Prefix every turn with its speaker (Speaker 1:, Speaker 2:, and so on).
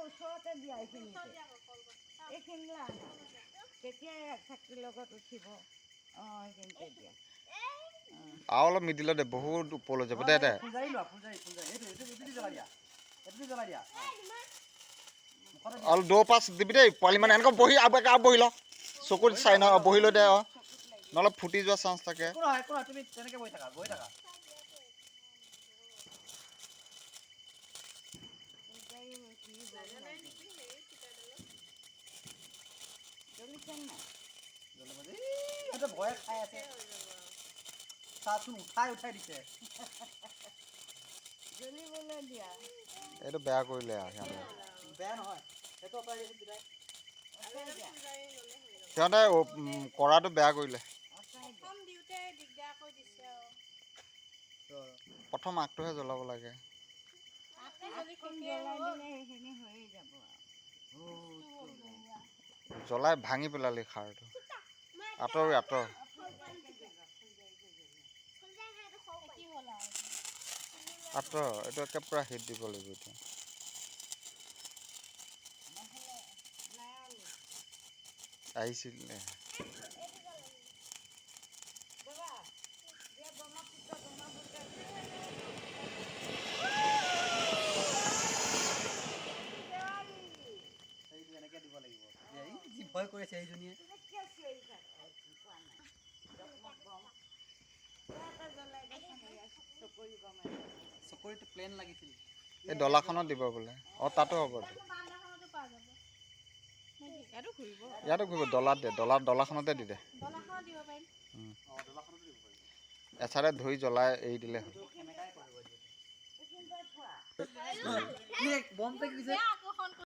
Speaker 1: ওচৰতে দিয়া এইখিনিতে এইখিনিলৈ আনা তেতিয়া চাকিৰ লগত উঠিব এইখিনিতে দিয়া
Speaker 2: আৰু অলপ মিডিলত দে বহুত ওপৰলৈ যাব দে দে অলপ দৌ পাছ দিবি দেই পোৱালি মানে এনেকৈ বহি বহি ল চকুত চাই ন বহি লৈ দে নহ'লে ফুটি যোৱা চান্স থাকে
Speaker 3: তুমি তেনেকৈ বহি থাকা ভয় খাই আছে চাচোন উঠাই দিছে
Speaker 1: জ্বলিবলৈ দিয়া
Speaker 2: এইটো বেয়া কৰিলে সিহঁতে
Speaker 3: বেয়া নহয় সেইটো
Speaker 2: সিহঁতে কৰাটো বেয়া কৰিলে প্ৰথম আগটোহে জ্বলাব লাগে জ্বলাই ভাঙি পেলালি খাৰটো আঁতৰ এইটো একে পূৰা হিট দিব লাগিব এতিয়া আহিছিলে
Speaker 3: দিব লাগিব যি ভয় কৰিছে এইজনীয়ে চকৰিটো প্লেন লাগিছিল
Speaker 2: এই ডলাখনত দিব বোলে তাতো হ'ব ইয়াতো ঘূৰিব ডলাত দে ডলাখনতে দি দে এচাৰে ধুই জ্বলাই এৰি দিলে
Speaker 3: বম